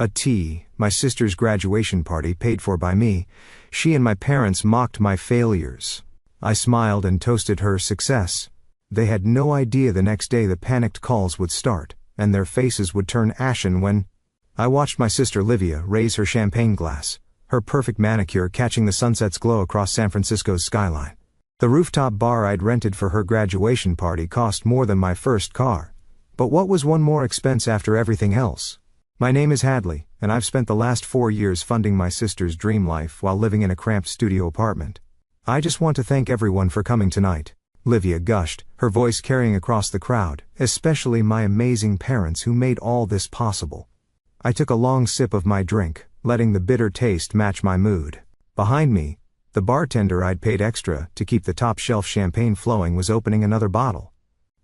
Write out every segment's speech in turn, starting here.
A tea, my sister's graduation party paid for by me. She and my parents mocked my failures. I smiled and toasted her success. They had no idea the next day the panicked calls would start, and their faces would turn ashen when I watched my sister Livia raise her champagne glass, her perfect manicure catching the sunset's glow across San Francisco's skyline. The rooftop bar I'd rented for her graduation party cost more than my first car. But what was one more expense after everything else? My name is Hadley, and I've spent the last 4 years funding my sister's dream life while living in a cramped studio apartment. I just want to thank everyone for coming tonight. Livia gushed, her voice carrying across the crowd, especially my amazing parents who made all this possible. I took a long sip of my drink, letting the bitter taste match my mood. Behind me, the bartender I'd paid extra to keep the top-shelf champagne flowing was opening another bottle.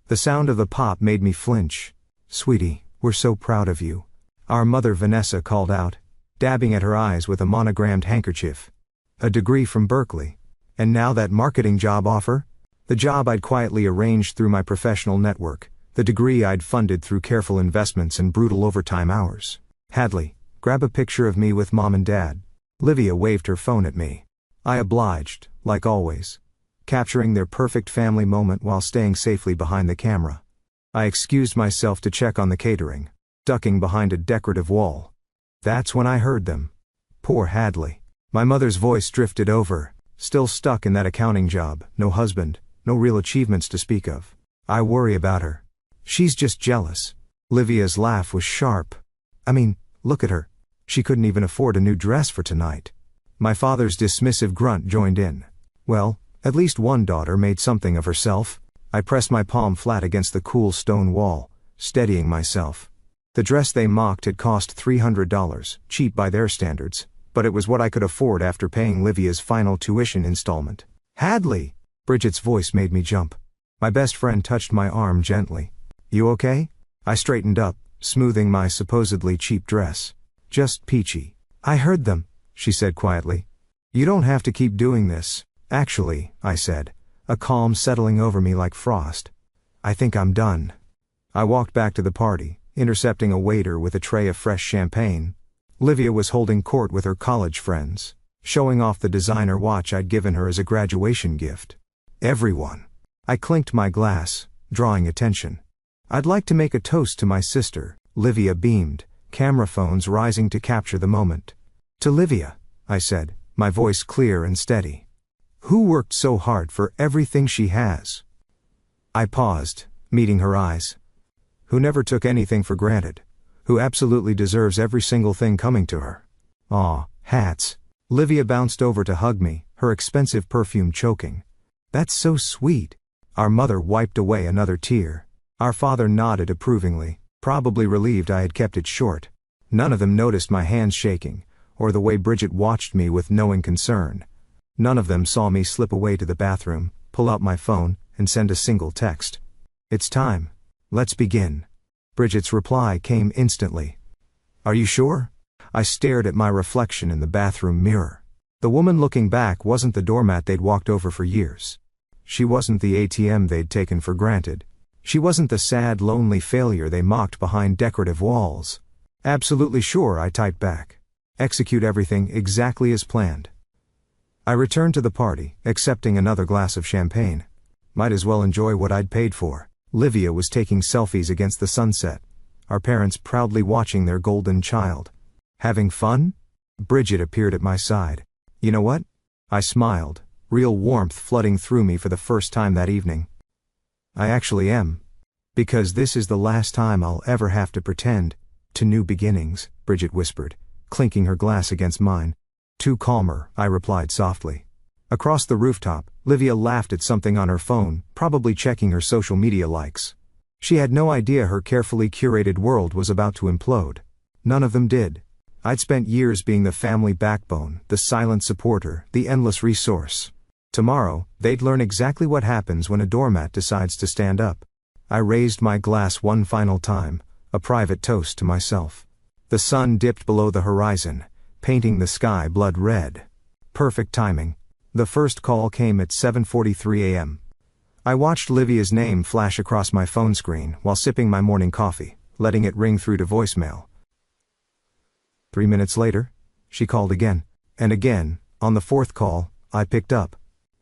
The sound of the pop made me flinch. "Sweetie, we're so proud of you," our mother Vanessa called out, dabbing at her eyes with a monogrammed handkerchief. A degree from Berkeley. And now that marketing job offer? The job I'd quietly arranged through my professional network, the degree I'd funded through careful investments and brutal overtime hours. "Hadley, grab a picture of me with Mom and Dad." Livia waved her phone at me. I obliged, like always, capturing their perfect family moment while staying safely behind the camera. I excused myself to check on the catering, ducking behind a decorative wall. That's when I heard them. Poor Hadley. My mother's voice drifted over, still stuck in that accounting job, no husband, no real achievements to speak of. I worry about her. She's just jealous. Livia's laugh was sharp. I mean, look at her. She couldn't even afford a new dress for tonight. My father's dismissive grunt joined in. Well, at least one daughter made something of herself. I pressed my palm flat against the cool stone wall, steadying myself. The dress they mocked had cost $300, cheap by their standards, but it was what I could afford after paying Livia's final tuition installment. "Hadley!" Bridget's voice made me jump. My best friend touched my arm gently. "You okay?" I straightened up, smoothing my supposedly cheap dress. "Just peachy." "I heard them," she said quietly. "You don't have to keep doing this." "Actually," I said, a calm settling over me like frost. "I think I'm done." I walked back to the party, intercepting a waiter with a tray of fresh champagne. Livia was holding court with her college friends, showing off the designer watch I'd given her as a graduation gift. Everyone. I clinked my glass, drawing attention. "I'd like to make a toast to my sister," Livia beamed, camera phones rising to capture the moment. "To Livia," I said, my voice clear and steady. "Who worked so hard for everything she has." I paused, meeting her eyes. "Who never took anything for granted. Who absolutely deserves every single thing coming to her." "Aw, hats." Livia bounced over to hug me, her expensive perfume choking. "That's so sweet." Our mother wiped away another tear. Our father nodded approvingly, probably relieved I had kept it short. None of them noticed my hands shaking, or the way Bridget watched me with knowing concern. None of them saw me slip away to the bathroom, pull out my phone, and send a single text. "It's time. Let's begin." Bridget's reply came instantly. "Are you sure?" I stared at my reflection in the bathroom mirror. The woman looking back wasn't the doormat they'd walked over for years. She wasn't the ATM they'd taken for granted. She wasn't the sad, lonely failure they mocked behind decorative walls. "Absolutely sure," I typed back. "Execute everything exactly as planned." I returned to the party, accepting another glass of champagne. Might as well enjoy what I'd paid for. Livia was taking selfies against the sunset, our parents proudly watching their golden child. "Having fun?" Bridget appeared at my side. "You know what?" I smiled, real warmth flooding through me for the first time that evening. "I actually am. Because this is the last time I'll ever have to pretend to new beginnings," Bridget whispered, clinking her glass against mine. "Too calmer," I replied softly. Across the rooftop, Livia laughed at something on her phone, probably checking her social media likes. She had no idea her carefully curated world was about to implode. None of them did. I'd spent years being the family backbone, the silent supporter, the endless resource. Tomorrow, they'd learn exactly what happens when a doormat decides to stand up. I raised my glass one final time, a private toast to myself. The sun dipped below the horizon, painting the sky blood red. Perfect timing. The first call came at 7:43 a.m. I watched Livia's name flash across my phone screen while sipping my morning coffee, letting it ring through to voicemail. 3 minutes later, she called again. And again, on the fourth call, I picked up.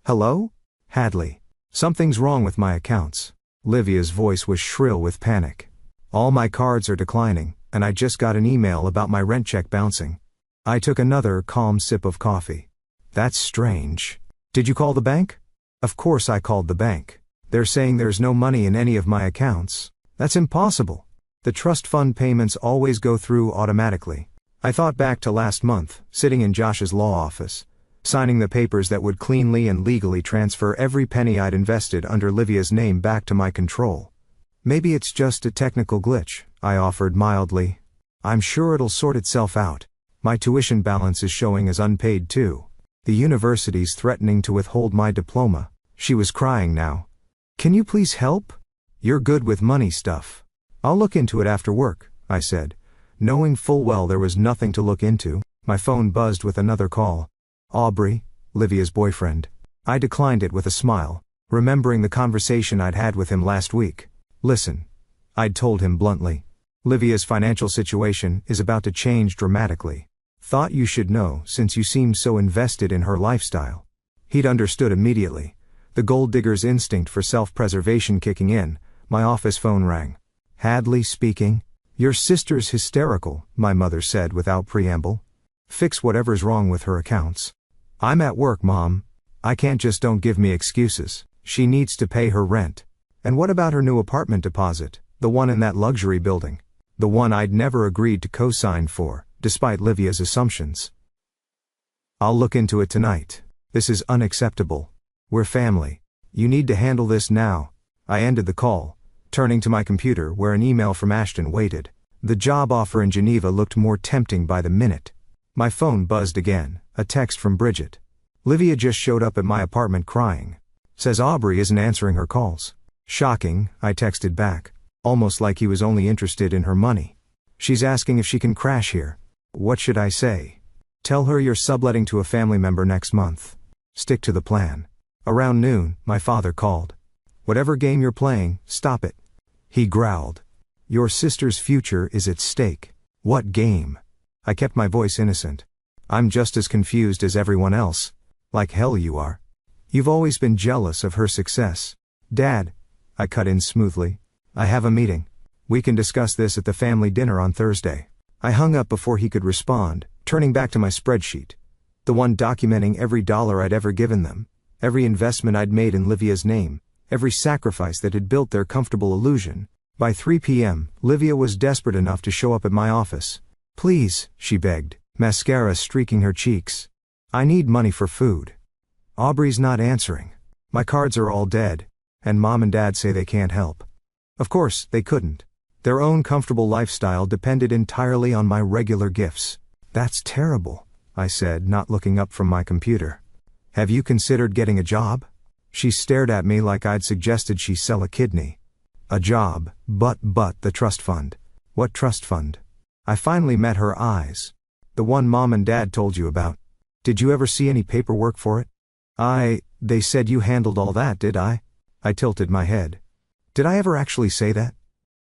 Hello? Hadley. Something's wrong with my accounts. Livia's voice was shrill with panic. All my cards are declining, and I just got an email about my rent check bouncing. I took another calm sip of coffee. That's strange. Did you call the bank? Of course I called the bank. They're saying there's no money in any of my accounts. That's impossible. The trust fund payments always go through automatically. I thought back to last month, sitting in Josh's law office, signing the papers that would cleanly and legally transfer every penny I'd invested under Livia's name back to my control. Maybe it's just a technical glitch, I offered mildly. I'm sure it'll sort itself out. My tuition balance is showing as unpaid too. The university's threatening to withhold my diploma. She was crying now. Can you please help? You're good with money stuff. I'll look into it after work, I said, knowing full well there was nothing to look into. My phone buzzed with another call. Aubrey, Livia's boyfriend. I declined it with a smile, remembering the conversation I'd had with him last week. Listen, I'd told him bluntly. Livia's financial situation is about to change dramatically. Thought you should know since you seemed so invested in her lifestyle. He'd understood immediately. The gold digger's instinct for self-preservation kicking in. My office phone rang. Hadley speaking. Your sister's hysterical, my mother said without preamble. Fix whatever's wrong with her accounts. I'm at work, Mom. I can't just don't give me excuses. She needs to pay her rent. And what about her new apartment deposit, the one in that luxury building? The one I'd never agreed to co-sign for, despite Livia's assumptions. I'll look into it tonight. This is unacceptable. We're family. You need to handle this now. I ended the call, turning to my computer where an email from Ashen waited. The job offer in Geneva looked more tempting by the minute. My phone buzzed again, a text from Bridget. Livia just showed up at my apartment crying. Says Aubrey isn't answering her calls. Shocking, I texted back, almost like he was only interested in her money. She's asking if she can crash here. What should I say? Tell her you're subletting to a family member next month. Stick to the plan. Around noon, my father called. Whatever game you're playing, stop it. He growled. Your sister's future is at stake. What game? I kept my voice innocent. I'm just as confused as everyone else. Like hell you are. You've always been jealous of her success. Dad, I cut in smoothly. I have a meeting. We can discuss this at the family dinner on Thursday. I hung up before he could respond, turning back to my spreadsheet. The one documenting every dollar I'd ever given them, every investment I'd made in Livia's name, every sacrifice that had built their comfortable illusion. By 3 p.m., Livia was desperate enough to show up at my office. Please, she begged, mascara streaking her cheeks. I need money for food. Aubrey's not answering. My cards are all dead, and Mom and Dad say they can't help. Of course, they couldn't. Their own comfortable lifestyle depended entirely on my regular gifts. That's terrible, I said, not looking up from my computer. Have you considered getting a job? She stared at me like I'd suggested she sell a kidney. A job, but the trust fund. What trust fund? I finally met her eyes. The one Mom and Dad told you about. Did you ever see any paperwork for it? They said you handled all that, did I? I tilted my head. Did I ever actually say that?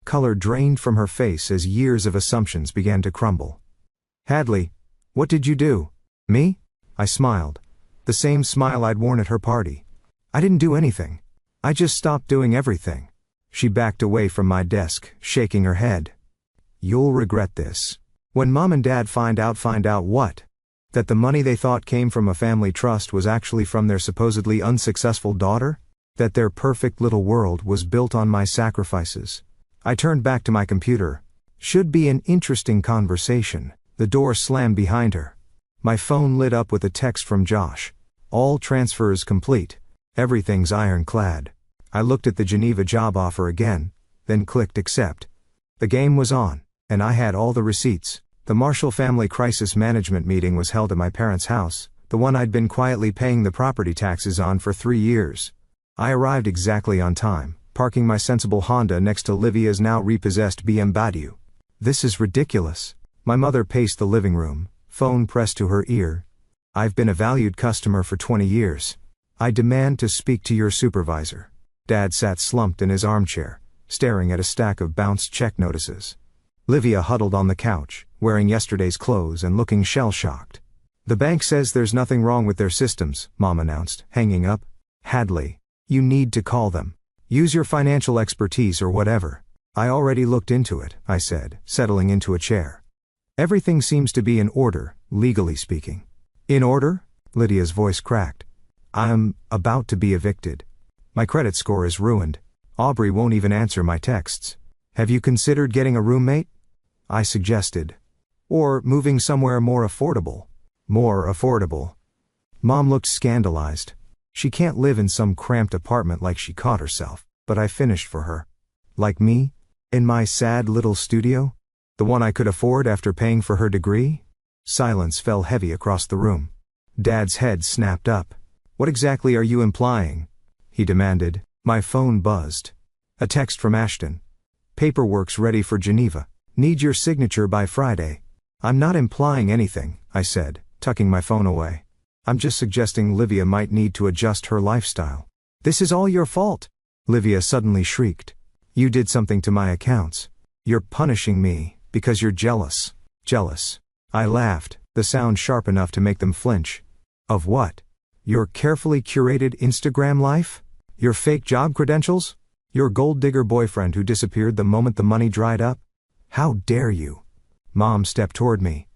Color drained from her face as years of assumptions began to crumble. Hadley, what did you do? Me? I smiled. The same smile I'd worn at her party. I didn't do anything. I just stopped doing everything. She backed away from my desk, shaking her head. You'll regret this. When Mom and Dad find out what? That the money they thought came from a family trust was actually from their supposedly unsuccessful daughter? That their perfect little world was built on my sacrifices. I turned back to my computer. Should be an interesting conversation. The door slammed behind her. My phone lit up with a text from Josh. All transfers complete. Everything's ironclad. I looked at the Geneva job offer again, then clicked accept. The game was on, and I had all the receipts. The Marshall family crisis management meeting was held at my parents' house, the one I'd been quietly paying the property taxes on for 3 years. I arrived exactly on time, parking my sensible Honda next to Livia's now repossessed BMW. This is ridiculous. My mother paced the living room, phone pressed to her ear. I've been a valued customer for 20 years. I demand to speak to your supervisor. Dad sat slumped in his armchair, staring at a stack of bounced check notices. Livia huddled on the couch, wearing yesterday's clothes and looking shell-shocked. "The bank says there's nothing wrong with their systems," Mom announced, hanging up. "Hadley, you need to call them. Use your financial expertise or whatever." "I already looked into it," I said, settling into a chair. "Everything seems to be in order, legally speaking." "In order?" Lydia's voice cracked. "I'm about to be evicted. My credit score is ruined. Aubrey won't even answer my texts. Have you considered getting a roommate?" I suggested. "Or moving somewhere more affordable." "More affordable." Mom looked scandalized. "She can't live in some cramped apartment like she caught herself," but I finished for her. "Like me? In my sad little studio? The one I could afford after paying for her degree?" Silence fell heavy across the room. Dad's head snapped up. "What exactly are you implying?" he demanded. My phone buzzed. A text from Ashton. "Paperwork's ready for Geneva. Need your signature by Friday." "I'm not implying anything," I said, tucking my phone away. "I'm just suggesting Livia might need to adjust her lifestyle." "This is all your fault!" Livia suddenly shrieked. "You did something to my accounts. You're punishing me, because you're jealous." "Jealous?" I laughed, the sound sharp enough to make them flinch. "Of what? Your carefully curated Instagram life? Your fake job credentials? Your gold digger boyfriend who disappeared the moment the money dried up? How dare you?" Mom stepped toward me.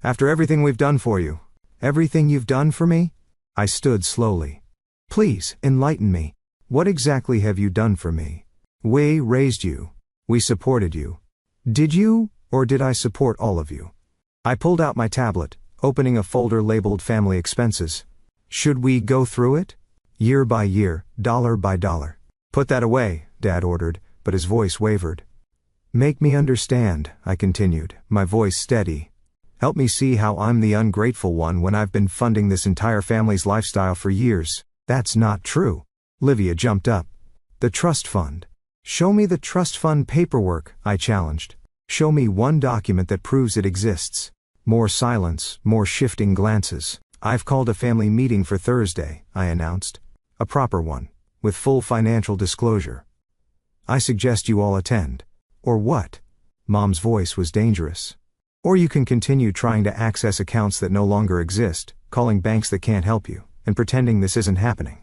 "After everything we've done for you." "Everything you've done for me?" I stood slowly. "Please, enlighten me. What exactly have you done for me?" "We raised you. We supported you." "Did you, or did I support all of you?" I pulled out my tablet, opening a folder labeled Family Expenses. "Should we go through it? Year by year, dollar by dollar." "Put that away," Dad ordered, but his voice wavered. "Make me understand," I continued, my voice steady. "Help me see how I'm the ungrateful one when I've been funding this entire family's lifestyle for years." "That's not true." Livia jumped up. "The trust fund." "Show me the trust fund paperwork," I challenged. "Show me one document that proves it exists." More silence, more shifting glances. "I've called a family meeting for Thursday," I announced. "A proper one, with full financial disclosure. I suggest you all attend." "Or what?" Mom's voice was dangerous. "Or you can continue trying to access accounts that no longer exist, calling banks that can't help you, and pretending this isn't happening."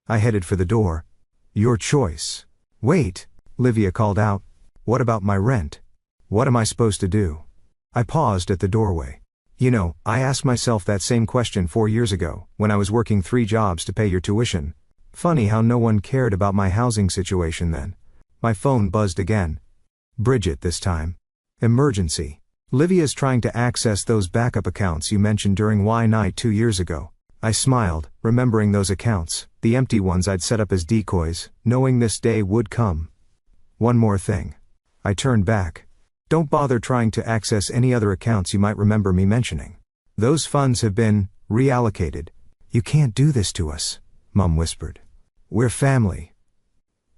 I headed for the door. "Your choice." "Wait," Livia called out. "What about my rent? What am I supposed to do?" I paused at the doorway. "You know, I asked myself that same question 4 years ago, when I was working 3 jobs to pay your tuition. Funny how no one cared about my housing situation then." My phone buzzed again. Bridget this time. "Emergency. Livia's trying to access those backup accounts you mentioned during Y night 2 years ago." I smiled, remembering those accounts, the empty ones I'd set up as decoys, knowing this day would come. "One more thing." I turned back. "Don't bother trying to access any other accounts you might remember me mentioning. Those funds have been reallocated." "You can't do this to us," Mom whispered. "We're family."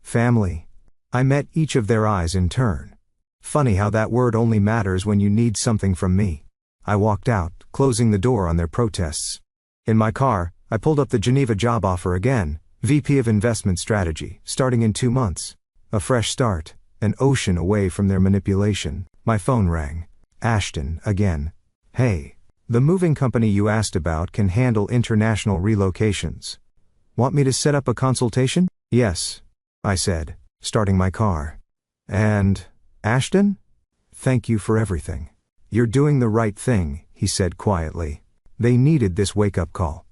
"Family?" I met each of their eyes in turn. Funny how that word only matters when you need something from me. I walked out, closing the door on their protests. In my car, I pulled up the Geneva job offer again, VP of Investment Strategy, starting in 2 months. A fresh start, an ocean away from their manipulation. My phone rang. Ashton, again. "Hey. The moving company you asked about can handle international relocations. Want me to set up a consultation?" "Yes," I said, starting my car. "And, Ashton? Thank you for everything. You're doing the right thing," he said quietly. They needed this wake-up call.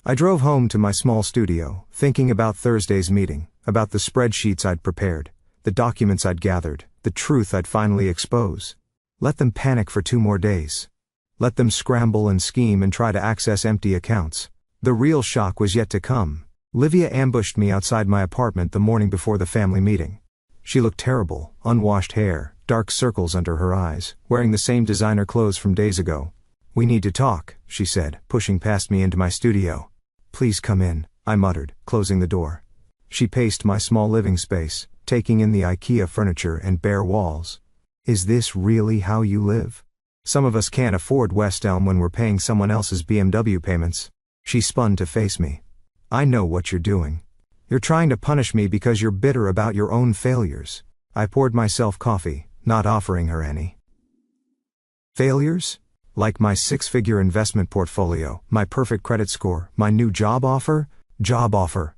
I drove home to my small studio, thinking about Thursday's meeting, about the spreadsheets I'd prepared, the documents I'd gathered, the truth I'd finally expose. Let them panic for 2 more days. Let them scramble and scheme and try to access empty accounts. The real shock was yet to come. Livia ambushed me outside my apartment the morning before the family meeting. She looked terrible, unwashed hair, dark circles under her eyes, wearing the same designer clothes from days ago. "We need to talk," she said, pushing past me into my studio. "Please come in," I muttered, closing the door. She paced my small living space, taking in the IKEA furniture and bare walls. "Is this really how you live? Some of us can't afford West Elm when we're paying someone else's BMW payments." She spun to face me. "I know what you're doing. You're trying to punish me because you're bitter about your own failures." I poured myself coffee, not offering her any. Failures? Like my 6-figure investment portfolio, my perfect credit score, my new job offer? Job offer.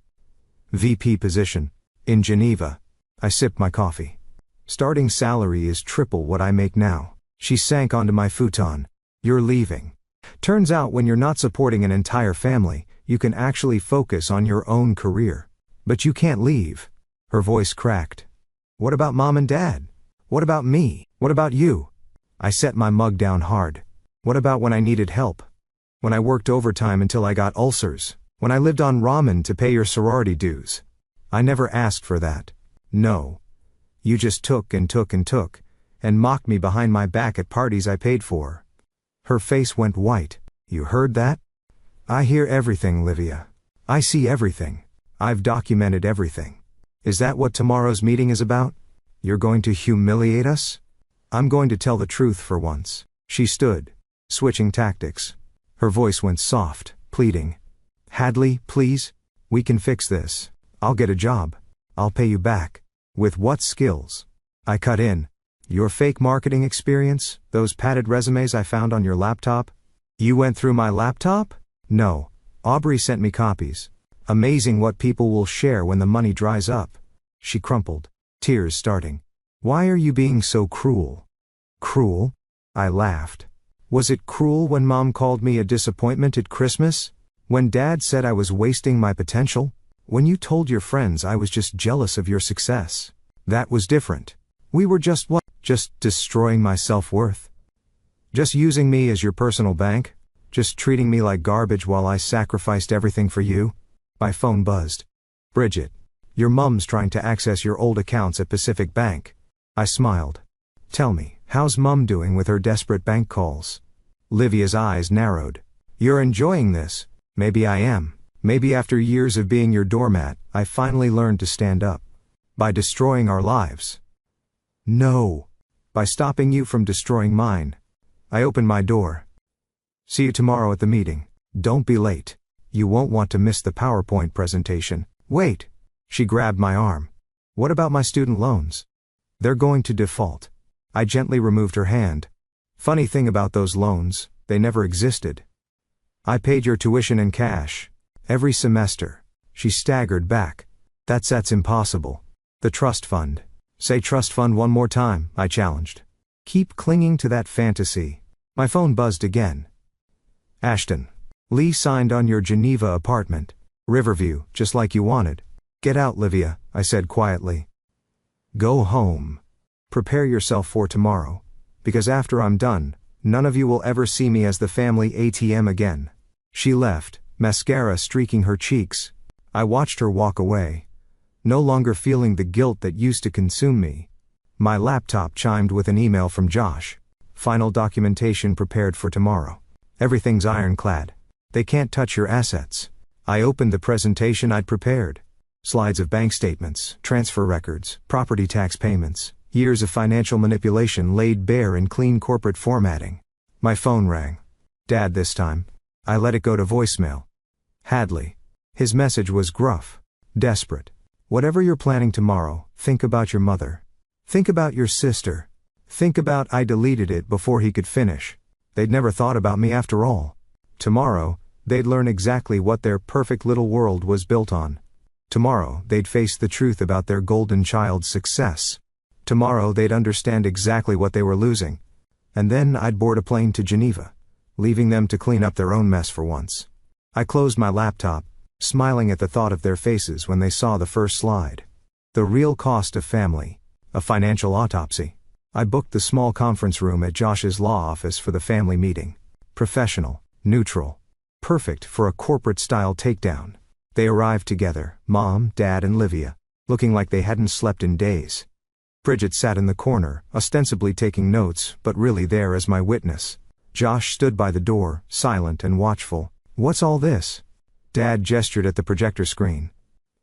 VP position. In Geneva. I sipped my coffee. Starting salary is triple what I make now. She sank onto my futon. You're leaving. Turns out when you're not supporting an entire family, you can actually focus on your own career. But you can't leave. Her voice cracked. What about mom and dad? What about me? What about you? I set my mug down hard. What about when I needed help? When I worked overtime until I got ulcers? When I lived on ramen to pay your sorority dues? I never asked for that. No. You just took and took and took, and mocked me behind my back at parties I paid for. Her face went white. You heard that? I hear everything, Livia. I see everything. I've documented everything. Is that what tomorrow's meeting is about? You're going to humiliate us? I'm going to tell the truth for once. She stood, switching tactics. Her voice went soft, pleading. Hadley, please? We can fix this. I'll get a job. I'll pay you back. With what skills? I cut in. Your fake marketing experience, those padded resumes I found on your laptop? You went through my laptop? No. Aubrey sent me copies. Amazing what people will share when the money dries up. She crumpled, tears starting. Why are you being so cruel? Cruel? I laughed. Was it cruel when Mom called me a disappointment at Christmas? When Dad said I was wasting my potential? When you told your friends I was just jealous of your success? That was different. We were just what? Just destroying my self-worth? Just using me as your personal bank? Just treating me like garbage while I sacrificed everything for you? My phone buzzed. Bridget. Your mum's trying to access your old accounts at Pacific Bank. I smiled. Tell me, how's Mum doing with her desperate bank calls? Livia's eyes narrowed. You're enjoying this. Maybe I am. Maybe after years of being your doormat, I finally learned to stand up. By destroying our lives. No. By stopping you from destroying mine. I opened my door. See you tomorrow at the meeting. Don't be late. You won't want to miss the PowerPoint presentation. Wait. She grabbed my arm. What about my student loans? They're going to default. I gently removed her hand. Funny thing about those loans, they never existed. I paid your tuition in cash. Every semester. She staggered back. That's impossible. The trust fund. Say trust fund one more time, I challenged. Keep clinging to that fantasy. My phone buzzed again. Ashton. Lee signed on your Geneva apartment. Riverview, just like you wanted. Get out, Livia, I said quietly. Go home. Prepare yourself for tomorrow. Because after I'm done, none of you will ever see me as the family ATM again. She left, mascara streaking her cheeks. I watched her walk away. No longer feeling the guilt that used to consume me. My laptop chimed with an email from Josh. Final documentation prepared for tomorrow. Everything's ironclad. They can't touch your assets. I opened the presentation I'd prepared. Slides of bank statements, transfer records, property tax payments, years of financial manipulation laid bare in clean corporate formatting. My phone rang. Dad this time. I let it go to voicemail. Hadley. His message was gruff. Desperate. Whatever you're planning tomorrow, think about your mother. Think about your sister. Think about I deleted it before he could finish. They'd never thought about me after all. Tomorrow, they'd learn exactly what their perfect little world was built on. Tomorrow, they'd face the truth about their golden child's success. Tomorrow, they'd understand exactly what they were losing. And then I'd board a plane to Geneva, leaving them to clean up their own mess for once. I closed my laptop, smiling at the thought of their faces when they saw the first slide. The real cost of family. A financial autopsy. I booked the small conference room at Josh's law office for the family meeting. Professional, neutral. Perfect for a corporate-style takedown. They arrived together, Mom, Dad and Livia, looking like they hadn't slept in days. Bridget sat in the corner, ostensibly taking notes, but really there as my witness. Josh stood by the door, silent and watchful. What's all this? Dad gestured at the projector screen.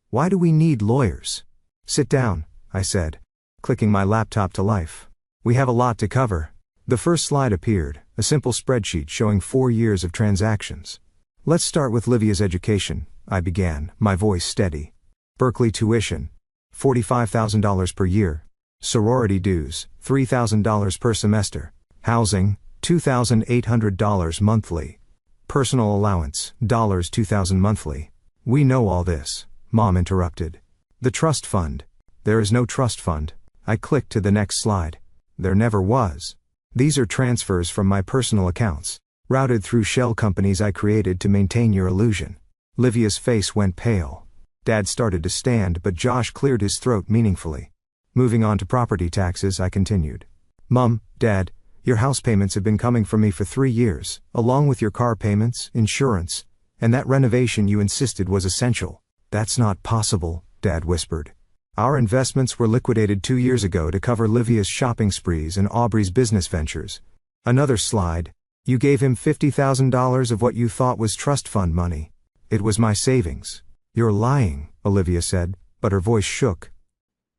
Why do we need lawyers? Sit down, I said, clicking my laptop to life. We have a lot to cover. The first slide appeared, a simple spreadsheet showing 4 years of transactions. Let's start with Livia's education, I began, my voice steady. Berkeley tuition, $45,000 per year. Sorority dues, $3,000 per semester. Housing, $2,800 monthly. Personal allowance, $2,000 monthly. We know all this, Mom interrupted. The trust fund. There is no trust fund. I clicked to the next slide. There never was. These are transfers from my personal accounts, routed through shell companies I created to maintain your illusion. Livia's face went pale. Dad started to stand, but Josh cleared his throat meaningfully. Moving on to property taxes, I continued. Mom, Dad, your house payments have been coming from me for 3 years, along with your car payments, insurance, and that renovation you insisted was essential. That's not possible, Dad whispered. Our investments were liquidated 2 years ago to cover Livia's shopping sprees and Aubrey's business ventures. Another slide. You gave him $50,000 of what you thought was trust fund money. It was my savings. You're lying, Olivia said, but her voice shook.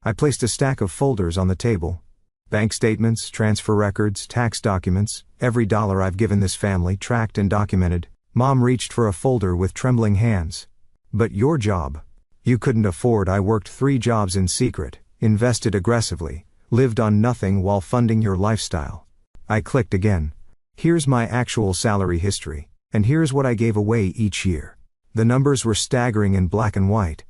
I placed a stack of folders on the table. Bank statements, transfer records, tax documents, every dollar I've given this family tracked and documented. Mom reached for a folder with trembling hands. But your job. You couldn't afford. I worked 3 jobs in secret, invested aggressively, lived on nothing while funding your lifestyle. I clicked again. Here's my actual salary history, and here's what I gave away each year. The numbers were staggering in black and white.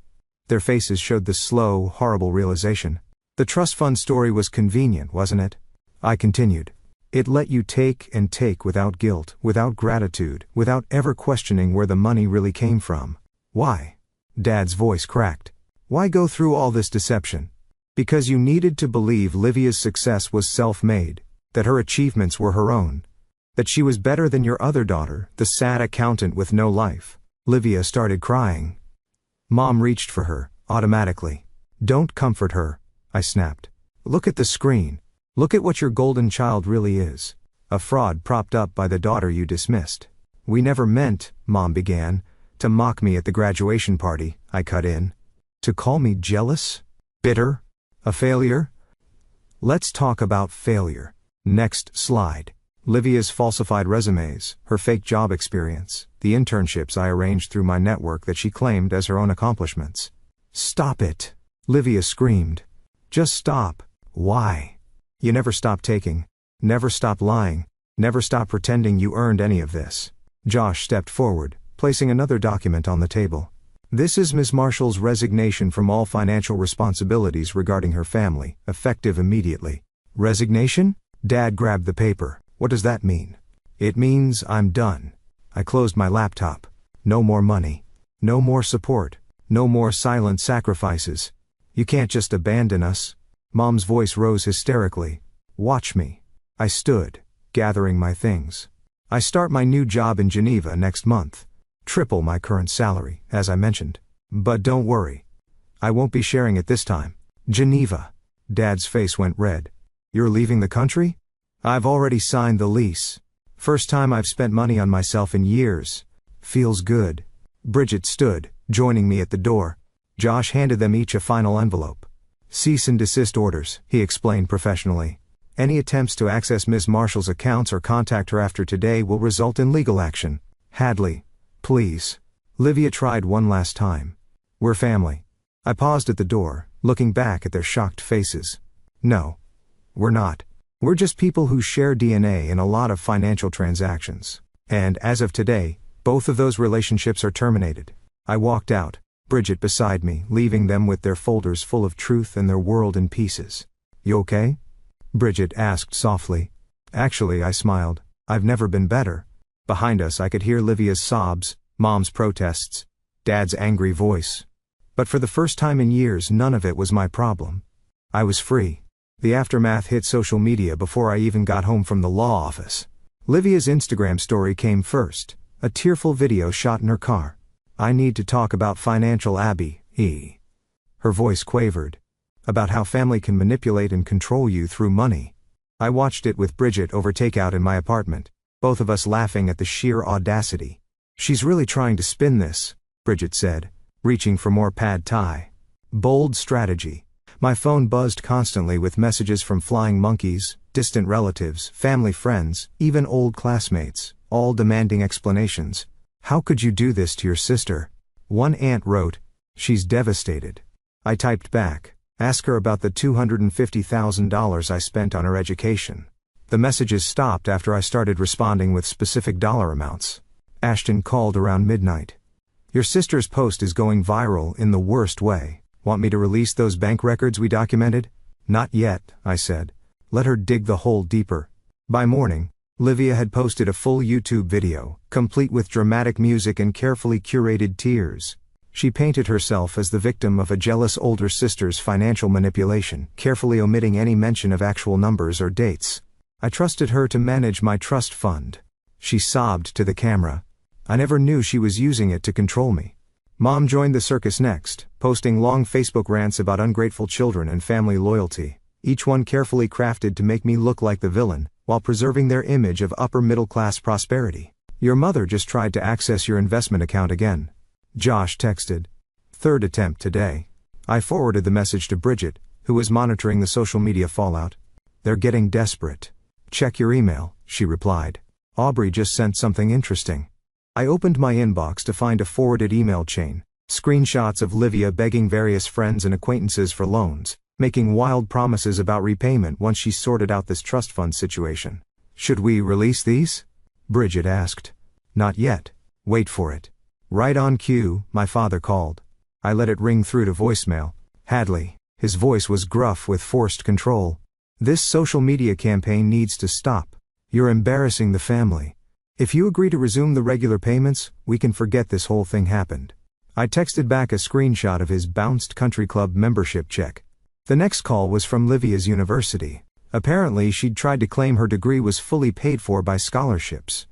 Their faces showed the slow, horrible realization. The trust fund story was convenient, wasn't it? I continued. It let you take and take without guilt, without gratitude, without ever questioning where the money really came from. Why? Dad's voice cracked. Why go through all this deception? Because you needed to believe Livia's success was self-made, that her achievements were her own, that she was better than your other daughter, the sad accountant with no life. Livia started crying. Mom reached for her, automatically. Don't comfort her, I snapped. Look at the screen. Look at what your golden child really is. A fraud propped up by the daughter you dismissed. We never meant, Mom began, to mock me at the graduation party, I cut in. To call me jealous? Bitter? A failure? Let's talk about failure. Next slide. Livia's falsified resumes, her fake job experience, the internships I arranged through my network that she claimed as her own accomplishments. Stop it! Livia screamed. Just stop. Why? You never stop taking. Never stop lying. Never stop pretending you earned any of this. Josh stepped forward, placing another document on the table. This is Ms. Marshall's resignation from all financial responsibilities regarding her family, effective immediately. Resignation? Dad grabbed the paper. What does that mean? It means I'm done. I closed my laptop. No more money. No more support. No more silent sacrifices. You can't just abandon us. Mom's voice rose hysterically. Watch me. I stood, gathering my things. I start my new job in Geneva next month. Triple my current salary, as I mentioned. But don't worry. I won't be sharing it this time. Geneva. Dad's face went red. You're leaving the country? I've already signed the lease. First time I've spent money on myself in years. Feels good. Bridget stood, joining me at the door. Josh handed them each a final envelope. Cease and desist orders, he explained professionally. Any attempts to access Ms. Marshall's accounts or contact her after today will result in legal action. Hadley, please. Livia tried one last time. We're family. I paused at the door, looking back at their shocked faces. No. We're not. We're just people who share DNA in a lot of financial transactions. And as of today, both of those relationships are terminated. I walked out, Bridget beside me, leaving them with their folders full of truth and their world in pieces. You okay? Bridget asked softly. Actually, I smiled. I've never been better. Behind us I could hear Livia's sobs, Mom's protests, Dad's angry voice. But for the first time in years, none of it was my problem. I was free. The aftermath hit social media before I even got home from the law office. Livia's Instagram story came first, a tearful video shot in her car. I need to talk about financial Abby, Her voice quavered. About how family can manipulate and control you through money. I watched it with Bridget over takeout in my apartment, both of us laughing at the sheer audacity. She's really trying to spin this, Bridget said, reaching for more pad thai. Bold strategy. My phone buzzed constantly with messages from flying monkeys, distant relatives, family friends, even old classmates, all demanding explanations. How could you do this to your sister? One aunt wrote, she's devastated. I typed back, ask her about the $250,000 I spent on her education. The messages stopped after I started responding with specific dollar amounts. Ashen called around midnight. Your sister's post is going viral in the worst way. Want me to release those bank records we documented? Not yet, I said. Let her dig the hole deeper. By morning, Livia had posted a full YouTube video, complete with dramatic music and carefully curated tears. She painted herself as the victim of a jealous older sister's financial manipulation, carefully omitting any mention of actual numbers or dates. I trusted her to manage my trust fund. She sobbed to the camera. I never knew she was using it to control me. Mom joined the circus next, posting long Facebook rants about ungrateful children and family loyalty, each one carefully crafted to make me look like the villain, while preserving their image of upper-middle-class prosperity. Your mother just tried to access your investment account again. Josh texted. Third attempt today. I forwarded the message to Bridget, who was monitoring the social media fallout. They're getting desperate. Check your email, she replied. Aubrey just sent something interesting. I opened my inbox to find a forwarded email chain, screenshots of Livia begging various friends and acquaintances for loans, making wild promises about repayment once she sorted out this trust fund situation. Should we release these? Bridget asked. Not yet. Wait for it. Right on cue, my father called. I let it ring through to voicemail. Hadley. His voice was gruff with forced control. This social media campaign needs to stop. You're embarrassing the family. If you agree to resume the regular payments, we can forget this whole thing happened. I texted back a screenshot of his bounced country club membership check. The next call was from Livia's university. Apparently she'd tried to claim her degree was fully paid for by scholarships.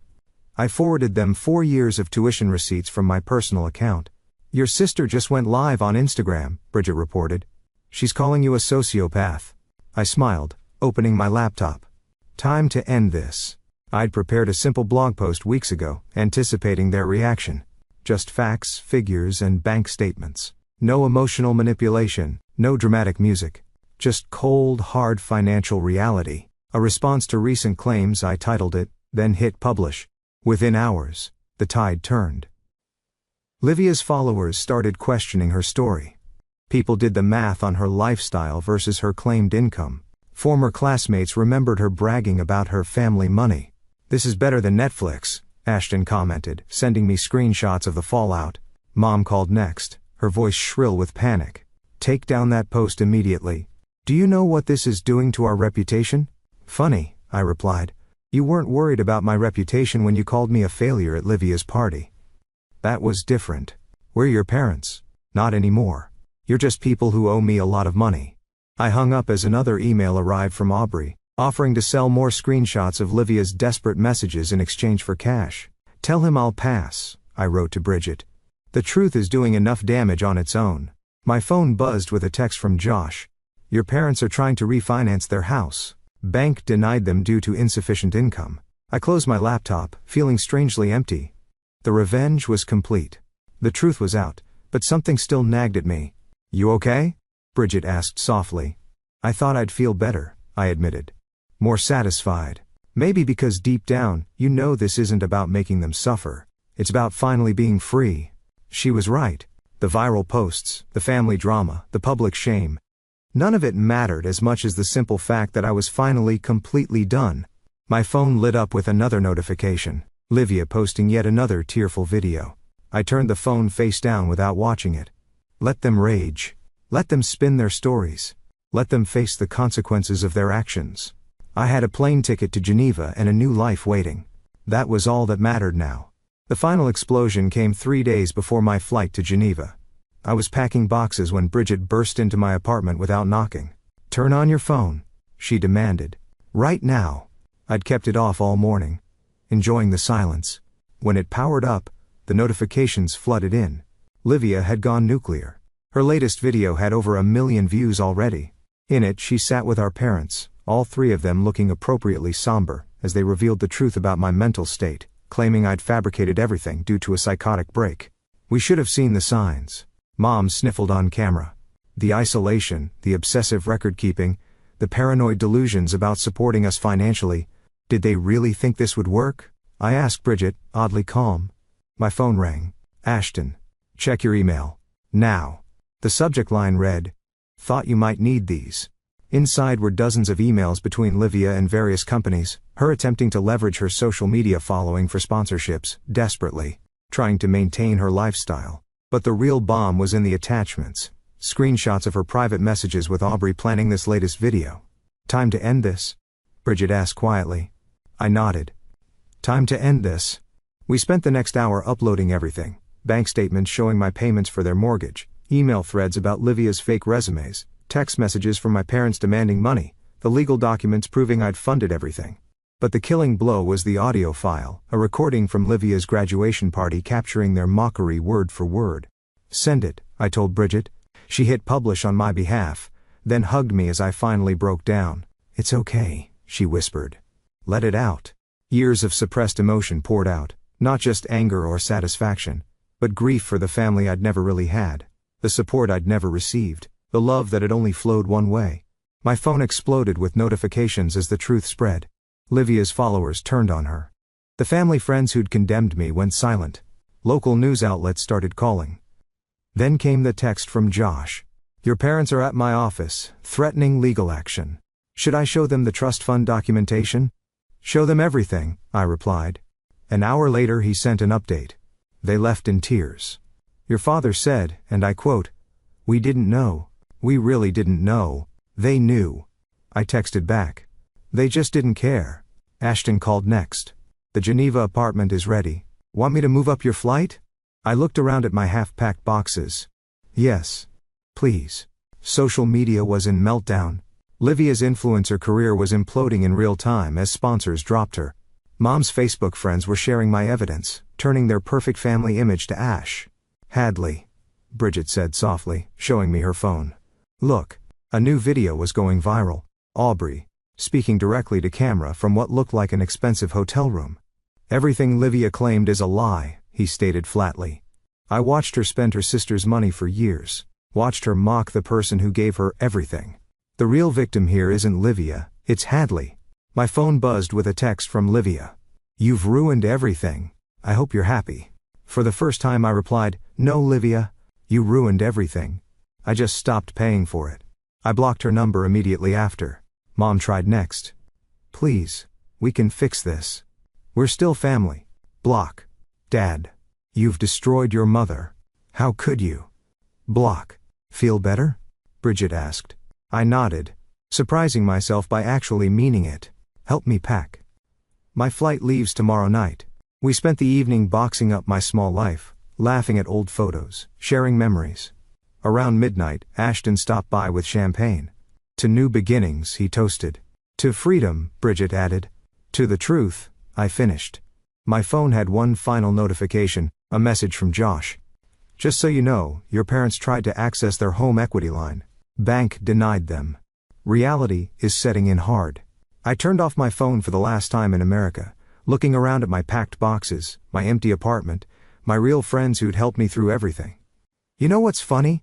I forwarded them 4 years of tuition receipts from my personal account. Your sister just went live on Instagram, Bridget reported. She's calling you a sociopath. I smiled, opening my laptop. Time to end this. I'd prepared a simple blog post weeks ago, anticipating their reaction. Just facts, figures, and bank statements. No emotional manipulation, no dramatic music. Just cold, hard financial reality. A response to recent claims, I titled it, then hit publish. Within hours, the tide turned. Livia's followers started questioning her story. People did the math on her lifestyle versus her claimed income. Former classmates remembered her bragging about her family money. This is better than Netflix, Ashen commented, sending me screenshots of the fallout. Mom called next, her voice shrill with panic. Take down that post immediately. Do you know what this is doing to our reputation? Funny, I replied. You weren't worried about my reputation when you called me a failure at Livia's party. That was different. We're your parents. Not anymore. You're just people who owe me a lot of money. I hung up as another email arrived from Aubrey, offering to sell more screenshots of Livia's desperate messages in exchange for cash. Tell him I'll pass, I wrote to Bridget. The truth is doing enough damage on its own. My phone buzzed with a text from Josh. Your parents are trying to refinance their house. Bank denied them due to insufficient income. I closed my laptop, feeling strangely empty. The revenge was complete. The truth was out, but something still nagged at me. You okay? Bridget asked softly. I thought I'd feel better, I admitted. More satisfied. Maybe because deep down, you know this isn't about making them suffer. It's about finally being free. She was right. The viral posts, the family drama, the public shame. None of it mattered as much as the simple fact that I was finally completely done. My phone lit up with another notification. Livia posting yet another tearful video. I turned the phone face down without watching it. Let them rage. Let them spin their stories. Let them face the consequences of their actions. I had a plane ticket to Geneva and a new life waiting. That was all that mattered now. The final explosion came 3 days before my flight to Geneva. I was packing boxes when Bridget burst into my apartment without knocking. Turn on your phone, she demanded. Right now. I'd kept it off all morning, enjoying the silence. When it powered up, the notifications flooded in. Livia had gone nuclear. Her latest video had over 1 million views already. In it, she sat with our parents, all 3 of them looking appropriately somber, as they revealed the truth about my mental state, claiming I'd fabricated everything due to a psychotic break. We should have seen the signs. Mom sniffled on camera. The isolation, the obsessive record-keeping, the paranoid delusions about supporting us financially. Did they really think this would work? I asked Bridget, oddly calm. My phone rang. Ashton. Check your email. Now. The subject line read, thought you might need these. Inside were dozens of emails between Livia and various companies, her attempting to leverage her social media following for sponsorships, desperately trying to maintain her lifestyle. But the real bomb was in the attachments. Screenshots of her private messages with Aubrey planning this latest video. "Time to end this?" Bridget asked quietly. I nodded. "Time to end this." We spent the next hour uploading everything. Bank statements showing my payments for their mortgage, email threads about Livia's fake resumes, text messages from my parents demanding money, the legal documents proving I'd funded everything. But the killing blow was the audio file, a recording from Livia's graduation party capturing their mockery word for word. "Send it," I told Bridget. She hit publish on my behalf, then hugged me as I finally broke down. "It's okay," she whispered. "Let it out." Years of suppressed emotion poured out, not just anger or satisfaction, but grief for the family I'd never really had, the support I'd never received, the love that had only flowed one way. My phone exploded with notifications as the truth spread. Livia's followers turned on her. The family friends who'd condemned me went silent. Local news outlets started calling. Then came the text from Josh. "Your parents are at my office, threatening legal action. Should I show them the trust fund documentation?" "Show them everything," I replied. An hour later he sent an update. They left in tears. "Your father said," and I quote, "We didn't know. We really didn't know. They knew." I texted back. "They just didn't care." Ashen called next. "The Geneva apartment is ready. Want me to move up your flight?" I looked around at my half-packed boxes. Yes. Please. Social media was in meltdown. Livia's influencer career was imploding in real time as sponsors dropped her. Mom's Facebook friends were sharing my evidence, turning their perfect family image to ash. "Hadley," Bridget said softly, showing me her phone. "Look." A new video was going viral. Aubrey, speaking directly to camera from what looked like an expensive hotel room. "Everything Livia claimed is a lie," he stated flatly. "I watched her spend her sister's money for years, watched her mock the person who gave her everything. The real victim here isn't Livia, it's Hadley." My phone buzzed with a text from Livia. "You've ruined everything. I hope you're happy." For the first time I replied, "No, Livia. You ruined everything. I just stopped paying for it." I blocked her number immediately after. Mom tried next. "Please, we can fix this. We're still family." Block. "Dad. You've destroyed your mother. How could you?" Block. "Feel better?" Bridget asked. I nodded, surprising myself by actually meaning it. "Help me pack. My flight leaves tomorrow night." We spent the evening boxing up my small life, laughing at old photos, sharing memories. Around midnight, Ashton stopped by with champagne. "To new beginnings," he toasted. "To freedom," Bridget added. "To the truth," I finished. My phone had one final notification, a message from Josh. "Just so you know, your parents tried to access their home equity line. Bank denied them. Reality is setting in hard." I turned off my phone for the last time in America, looking around at my packed boxes, my empty apartment, my real friends who'd helped me through everything. "You know what's funny?"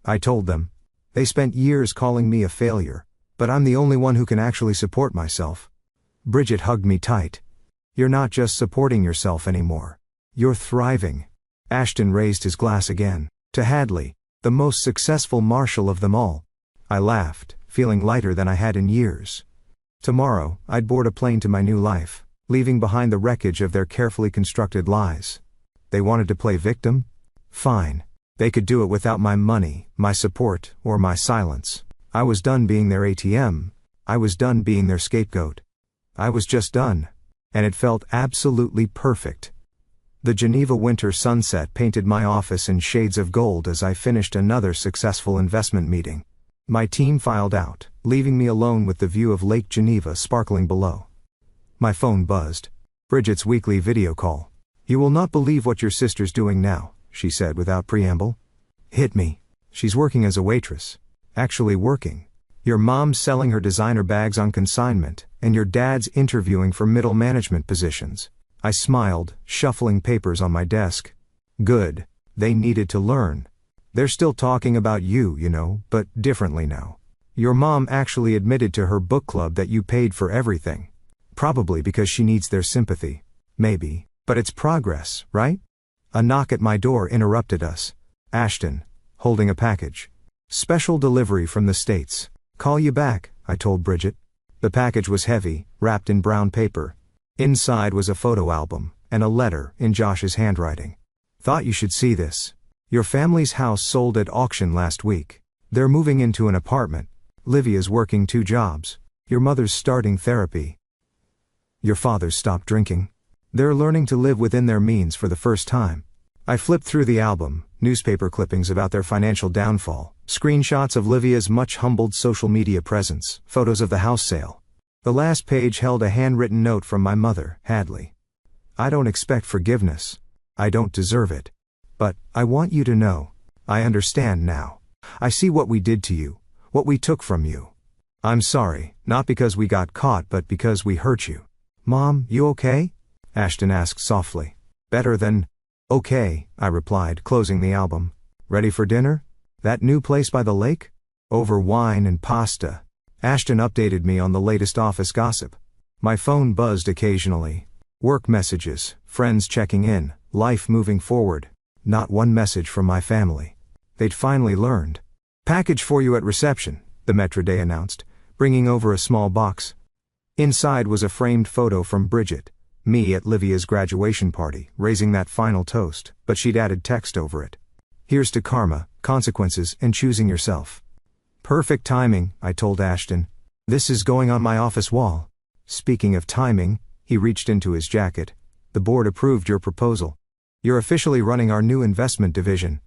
I told them. "They spent years calling me a failure, but I'm the only one who can actually support myself." Bridget hugged me tight. "You're not just supporting yourself anymore. You're thriving." Ashton raised his glass again. "To Hadley, the most successful marshal of them all." I laughed, feeling lighter than I had in years. Tomorrow, I'd board a plane to my new life, leaving behind the wreckage of their carefully constructed lies. They wanted to play victim? Fine. They could do it without my money, my support, or my silence. I was done being their ATM. I was done being their scapegoat. I was just done. And it felt absolutely perfect. The Geneva winter sunset painted my office in shades of gold as I finished another successful investment meeting. My team filed out, leaving me alone with the view of Lake Geneva sparkling below. My phone buzzed. Bridget's weekly video call. "You will not believe what your sister's doing now," she said without preamble. Hit me. "She's working as a waitress. Actually working. Your mom's selling her designer bags on consignment, and your dad's interviewing for middle management positions." I smiled, shuffling papers on my desk. "Good. They needed to learn. They're still talking about you, you know, but differently now. Your mom actually admitted to her book club that you paid for everything. Probably because she needs their sympathy. Maybe. But it's progress, right?" A knock at my door interrupted us. Ashton, holding a package. "Special delivery from the States." Call you back, I told Bridget. The package was heavy, wrapped in brown paper. Inside was a photo album, and a letter, in Josh's handwriting. Thought you should see this. Your family's house sold at auction last week. They're moving into an apartment. Livia's working 2 jobs. Your mother's starting therapy. Your father's stopped drinking. They're learning to live within their means for the first time. I flipped through the album, newspaper clippings about their financial downfall, screenshots of Livia's much humbled social media presence, photos of the house sale. The last page held a handwritten note from my mother, Hadley. I don't expect forgiveness. I don't deserve it. But, I want you to know. I understand now. I see what we did to you, what we took from you. I'm sorry, not because we got caught but because we hurt you. Mom, you okay? Ashton asked softly. Better than, okay, I replied, closing the album. Ready for dinner? That new place by the lake? Over wine and pasta. Ashton updated me on the latest office gossip. My phone buzzed occasionally. Work messages, friends checking in, life moving forward. Not one message from my family. They'd finally learned. Package for you at reception, the Metro Day announced, bringing over a small box. Inside was a framed photo from Bridget, me at Livia's graduation party, raising that final toast, but she'd added text over it. Here's to karma, consequences, and choosing yourself. Perfect timing, I told Ashton. This is going on my office wall. Speaking of timing, he reached into his jacket. The board approved your proposal. You're officially running our new investment division.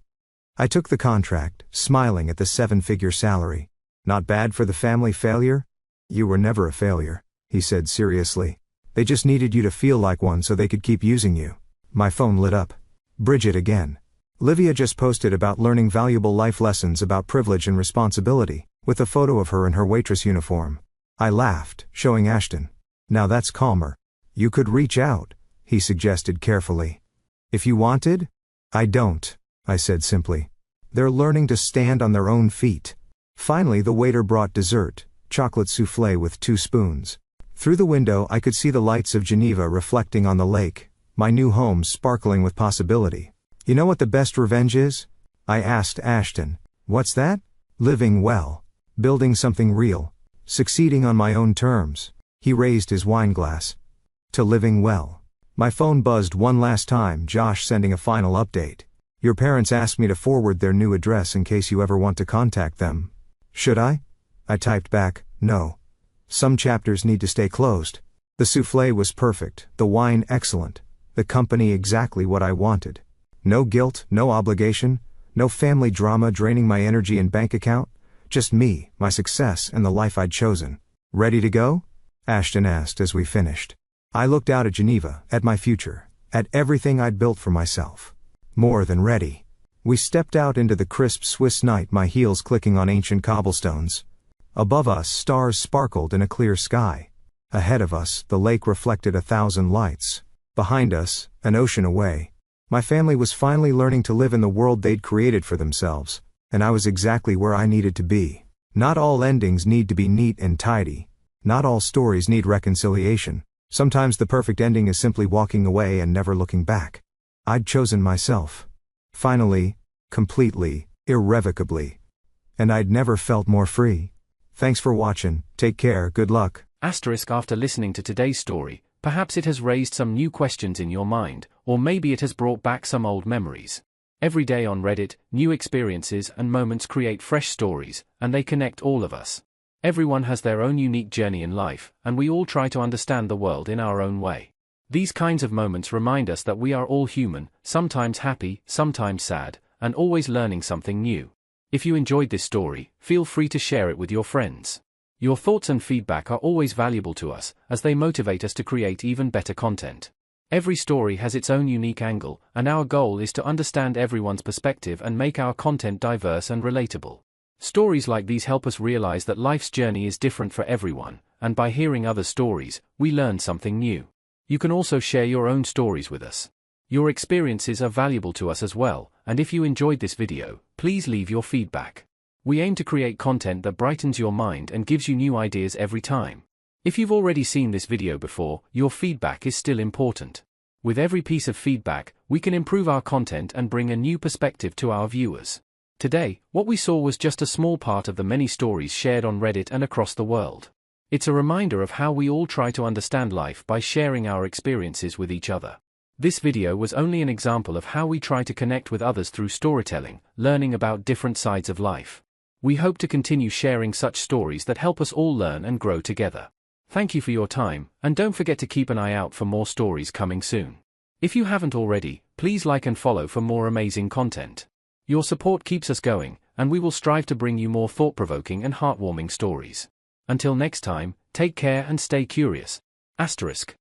I took the contract, smiling at the 7-figure salary. Not bad for the family failure? You were never a failure, he said seriously. They just needed you to feel like one so they could keep using you. My phone lit up. Bridget again. Livia just posted about learning valuable life lessons about privilege and responsibility, with a photo of her in her waitress uniform. I laughed, showing Ashton. Now that's calmer. You could reach out, he suggested carefully. If you wanted? I don't, I said simply. They're learning to stand on their own feet. Finally the waiter brought dessert, chocolate soufflé with 2 spoons. Through the window I could see the lights of Geneva reflecting on the lake, my new home sparkling with possibility. You know what the best revenge is? I asked Ashton. What's that? Living well. Building something real. Succeeding on my own terms. He raised his wine glass. To living well. My phone buzzed one last time, Josh sending a final update. Your parents asked me to forward their new address in case you ever want to contact them. Should I? I typed back, no. Some chapters need to stay closed. The soufflé was perfect, the wine excellent, the company exactly what I wanted. No guilt, no obligation, no family drama draining my energy and bank account, just me, my success, and the life I'd chosen. Ready to go? Ashton asked as we finished. I looked out at Geneva, at my future, at everything I'd built for myself. More than ready. We stepped out into the crisp Swiss night, my heels clicking on ancient cobblestones. Above us, stars sparkled in a clear sky. Ahead of us, the lake reflected 1,000 lights. Behind us, an ocean away. My family was finally learning to live in the world they'd created for themselves, and I was exactly where I needed to be. Not all endings need to be neat and tidy. Not all stories need reconciliation. Sometimes the perfect ending is simply walking away and never looking back. I'd chosen myself. Finally, completely, irrevocably. And I'd never felt more free. Thanks for watching, take care, good luck. After listening to today's story, perhaps it has raised some new questions in your mind, or maybe it has brought back some old memories. Every day on Reddit, new experiences and moments create fresh stories, and they connect all of us. Everyone has their own unique journey in life, and we all try to understand the world in our own way. These kinds of moments remind us that we are all human, sometimes happy, sometimes sad, and always learning something new. If you enjoyed this story, feel free to share it with your friends. Your thoughts and feedback are always valuable to us, as they motivate us to create even better content. Every story has its own unique angle, and our goal is to understand everyone's perspective and make our content diverse and relatable. Stories like these help us realize that life's journey is different for everyone, and by hearing other stories, we learn something new. You can also share your own stories with us. Your experiences are valuable to us as well, and if you enjoyed this video, please leave your feedback. We aim to create content that brightens your mind and gives you new ideas every time. If you've already seen this video before, your feedback is still important. With every piece of feedback, we can improve our content and bring a new perspective to our viewers. Today, what we saw was just a small part of the many stories shared on Reddit and across the world. It's a reminder of how we all try to understand life by sharing our experiences with each other. This video was only an example of how we try to connect with others through storytelling, learning about different sides of life. We hope to continue sharing such stories that help us all learn and grow together. Thank you for your time, and don't forget to keep an eye out for more stories coming soon. If you haven't already, please like and follow for more amazing content. Your support keeps us going, and we will strive to bring you more thought-provoking and heartwarming stories. Until next time, take care and stay curious. **